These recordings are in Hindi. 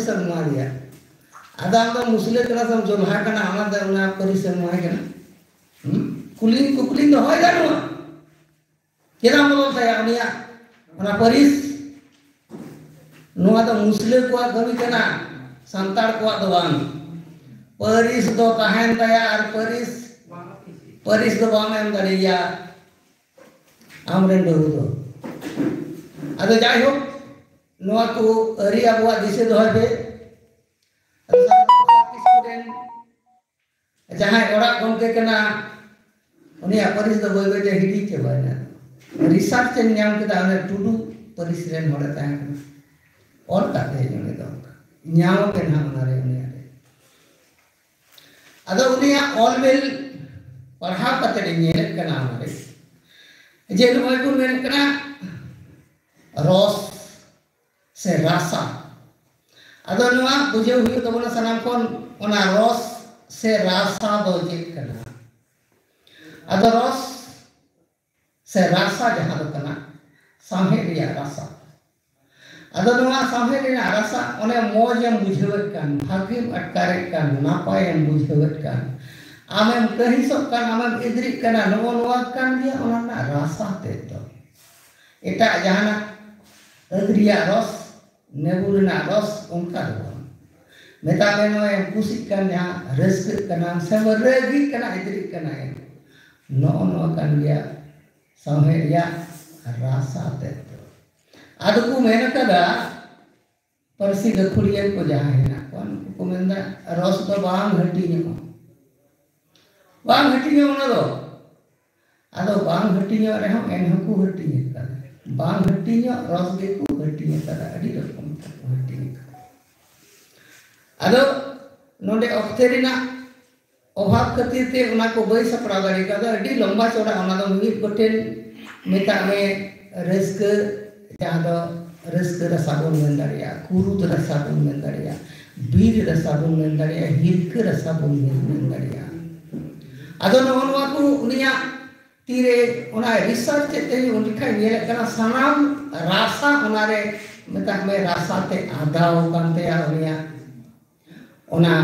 परिस मा दिया आदा आम मुसले कना सम जोल्हा कना आना दा उना परिस माय कना कुकुलिंग दो होय गानुआ केदा बोलो ताया उनिया उना परिस नुआ दा मुसले को कमी कना संतार को दो बांग परिस दो ताहेन ताया और परिस दो बांग एम दारिया आमरेन बहु दो आदो जाय हो नुआ को अरी अबुआ दिसे दो बे स्टूडेंट जहां ओरा गमके कना उनिया परिस दो बय बय हिडी के बायना रिसर्च एन नाम के दाने टुडू परिस रेन होड़े ताहेन और काते जने दो न्याव के नाम नारे उनिया रे आदो उनिया ऑलवेल पढ़ा कते नेल कना मारे जे नय को मेन कना रस से रासा आदो नुआ बुझे हुई तो बोला सनाम कोन ओना रस से रासा दो जे कना आदो रस से रासा जहां दो कना सामहे रिया रासा आदो नुआ सामहे रिया रासा ओने मोजम बुझेवत कान भागेम अटकारे कान नापायम बुझेवत कान आमेम कहिसोक कान आमेम इद्रि कना नो नुआ कान दिया ओना ना रासा ते तो एटा जहाना अग्रिया रस नेबुलना रस उनका दो मेता में नो एम कुसिक कान जहां रस्क कना सब रेगी कना इद्रि कना नो नो कान दिया सामहे रिया रासा ते तो आदो को मेन कदा परसी गखुड़िया को जहां है कोन को मेंदा रस तो बांग हटी नो ओना दो आदो बांग हटी नो रे हम एन हकु हटी कदा बांग हटी नो रस गे को हटी कदा अडी रकम हटी आदो नोडे ऑक्टेरिना अभाव खातिर ते उना को बई सपड़ा दाड़ी कदा अडी लंबा चौड़ा उना दो मिट गोटेन मेता में रस्क जहां दो रस्क रसाबुन मेन दाड़िया कुरुद रसाबुन मेन दाड़िया बीर रसाबुन मेन दाड़िया हिरक रसाबुन मेन दाड़िया आदो नोवा को उनिया तीरे उना रिसर्च ते उनखा नेल कना सनाम रासा उनारे मेता में रासा ते आदाव कानते आ उनिया उना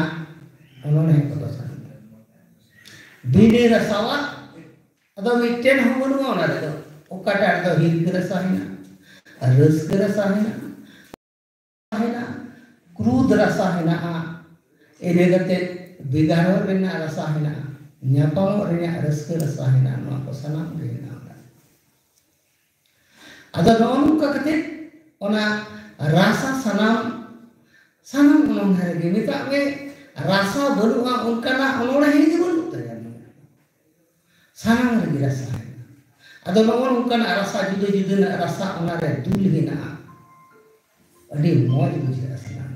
उन्होंने को सन बीने रसावा अदो मिटेन हम बनुआ उना रे ओकाटा दो हिरक रसा हिना रस्क रसा हिना क्रूद रसा हिना एने गते बिगारो रेना रसा हिना न्यापामो रेना रस्क रसा हिना नो को सनाम रेना आदो नोन का कते ओना रासा सनाम उन है गे मिता में रासा बनुआ उनका ना उनोना ही गे बनु तया सनाम रे रसा आदो नोन उनका ना रासा जुदे जुदे ना रासा ओना रे दुल हिना अडी मौज बुझे सनाम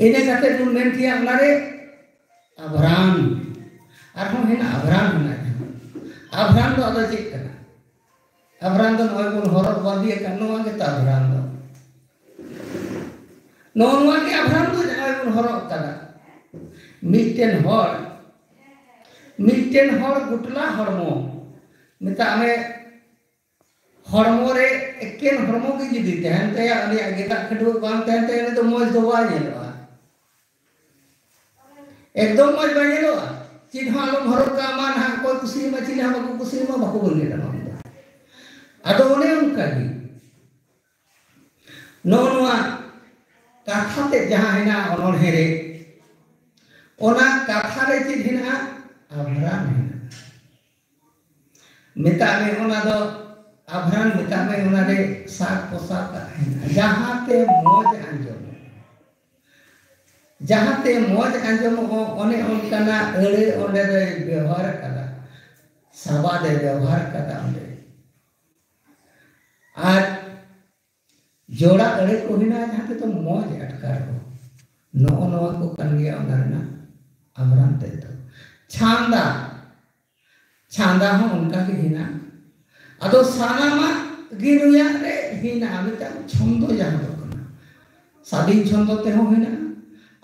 एने कते दुन मेन किया ओना रे अभराम आरहम हिना अभराम हिना अभराम दो आदो चेक कना अभराम दो नय कोन हरक बांधी कनो के ता अभराम दो नोनवा के अभराम दो जहां कोन हरक कदा मिटेन हर गुटला हरमो मिता में हरमो रे एकेन हरमो के जुदी तहन तया अली गेटा खडो बांग तहन तया तो मौज दो बा नेलवा एकदम मौज बा नेलवा चिन्हा लोग हरक का मान हा कोई कुसी में चिन्हा बको कुसी में बको बोले ना आदो ओने उनका गी नोनवा कथा ते जहां हिना ओनोन हेरे ओना कथा रे चिन हिना अभरान हिना मिता में ओना दो अभरान मिता में ओना रे साग पोशाक हिना जहां ते मौज अंजम ओने ओनकना अड़े ओने रे व्यवहार कदा सभा दे व्यवहार कदा ओने आज जोड़ा अड़े को हिना जहां तो मौज अटकार हो नो नो को कन गया उनरना अमरान ते तो छांदा हो उनका के हिना अदो सानामा गिनुया रे हिना मिता छंदो जहां तो कना सादीन छंदो ते हो हिना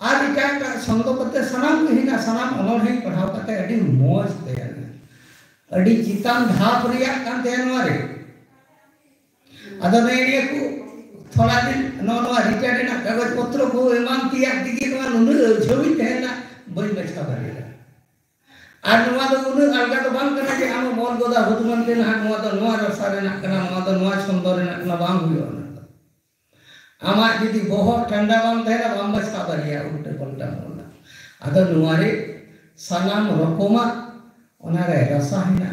आर इका छंदो कते सनाम के हिना सनाम ओनर है पढ़ाव कते अडी मौज ते अडी चितान धाप रिया कान ते नवारे अदो ने को थोड़ा दिन नवा रिटायर्ड ना कागज पत्र को एमान तिया दिगे को नुन झोई तहना बई बचका बारे और नवा दो उन अलगा तो बांग करना जे आम मोल गोदा हुदमन के ना नवा तो नवा रसा रे ना कना नवा तो नवा छंदो रे ना बांग हुयो ना आमा जदि बहुत ठंडा बांग तहना बांग बचका बारे उल्टे पलटा मोला अदो नवा रे सानाम रकोमा ओना रे रसा हिना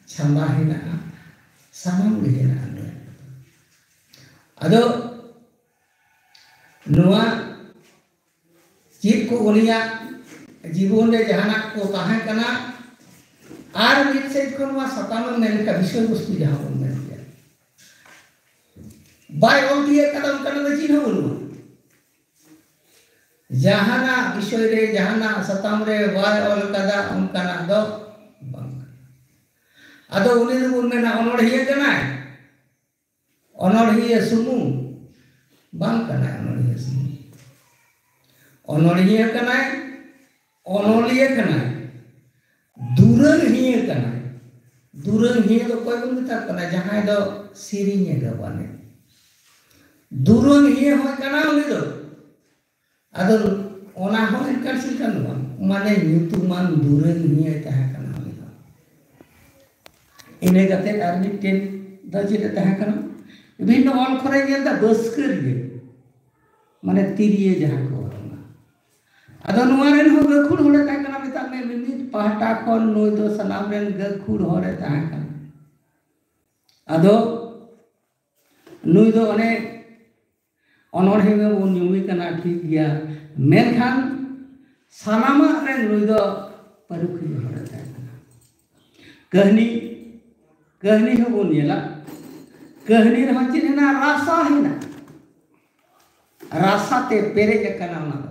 छंदा हिना सानाम गे हिना अदो नुआ चीज को उनिया जीवन रे जहाना को ताहे कना आर मिट से को नुआ सताम मेल का विषय वस्तु जहां बन गया बाय ऑल दिए कदम कना चिन्ह बोलू जहाना विषय रे जहाना सताम रे बाय ऑल कदा उनकाना दो बंग अदो उनी दो मेना अनोढ़िया कना अनोढ़िया सुमु बांग कना अनोढ़िया सुमु अनोढ़िया कना अनोलिया कना दुरंग हिया कना दुरंग हिया तो कोई बुमता कना जहां दो सिरिंग गबाने दुरंग हिया हो कना उनी दो अदो ओना हो इनकर सिकन माने ᱧᱩᱛᱩᱢᱟᱱ दुरंग हिया तहा कना उनी दो इने गते आर मिटेन द जेते तहा कना विभिन्न ऑल खरे गेल दा बस्कर गे माने तिरिये जहां को अदो नुआ रेन हो गखुड़ होले ता कना मिता में मिमित पहाटा कोन नुई दो सनाम रेन गखुड़ होरे ता कना अदो नुई दो अने अनोढ़े में उन नुई कना ठीक गया मेनखान सनामा रेन नुई दो परुखी होरे ता कना कहनी हो बोन येला कहनी रे चिन ना रासा हिना रासा ते पेरे कना ना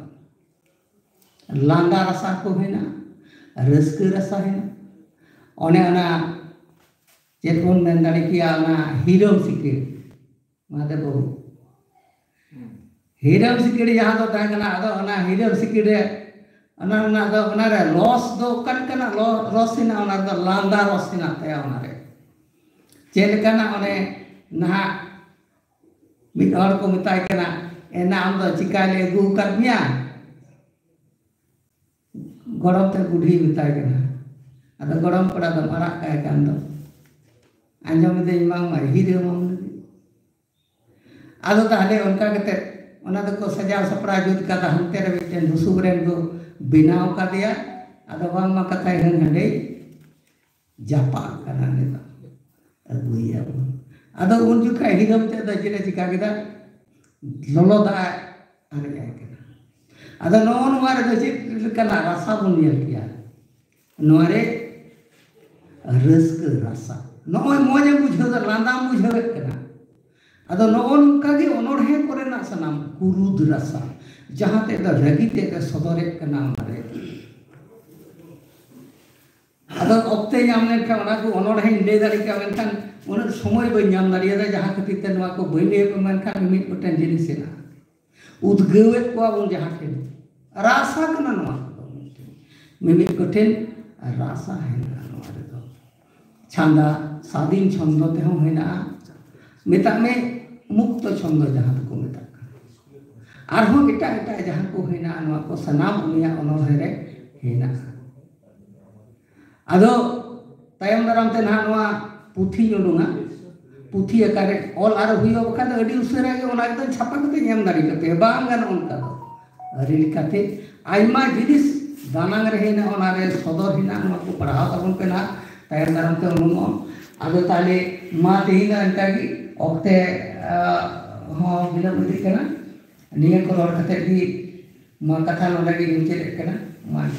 लांदा रसा को हेना रस्क रसा हेना ओने ओना जेकोन मेन दाड़ी किया ओना हीरोम सिकेर माते बहु हीरोम सिकेर जहां तो ताहे कना अदो ओना हीरोम सिकेर रे ओना दो ओना रे लॉस दो कन कना लॉस हिना ओना दो लांदा रस हिना ते ओना रे चेल कना ओने ना मिद हर को मिताय कना एना आम दो चिकाले गु करमिया गड़म ते बुढ़ी मिताय कना अदो गड़म पड़ा दो मारा काय कान दो आंजम दे मांग मा हीरे मांग अदो ताहले उनका कते ओना दो को सजाव सपड़ा जुद का हंते रे मिटेन दुसुब रेन को बिनाव का दिया अदो बांग मा कथाय हन हंडे जापा कना ने दो अगुया अदो उन जुका हिगम ते द जिले चिका केदा लोलो दा आरे कना अदो नोन मारे दो चित कना रसा बुन येल किया नोरे रस्क रसा नोय मोजे बुझो द लांदा बुझो कना अदो नोन कागे ओनोढ़े करे ना सनाम कुरुद रसा जहां ते द रगी ते के सदरे कना मारे अदो ऑक्ते नामने का ओना को ओनोढ़े ले दाड़ी का मेनखान उन समय बई नाम दाड़िया दा जहां खातिर ते नवा को बई ले पे मेनखान मिट पटन जिनिस ना उद्गवे को उन जहां के रासा कना नवा मिमिट कठिन रासा है नवा रे दो छंदा स्वाधीन छंद ते हो हेना मिता में मुक्त छंद जहां को मिता आर हो एटा एटा जहां को हेना नवा को सनाम उनिया ओनोढ़े रे हेना अदो तायम दाराम ते ना नवा पुथी उडुंगा पुथी आकारे ऑल आर हुयो बखा दो अडी उसरा के ओना एकदम छापा कते नेम दाड़ी कते बांग गान उनका दो रिल कते आइमा जिनिस दानांग रे हेना ओना रे सदर हिना नवा को पढ़ाव तबन पे ना तायम दाराम ते उनुमो अदो ताले मा तेहिना अंतागी ओक्ते हो बिलम इदी कना निया को रोड कते भी मा कथा नोडा गी मुचे कना मा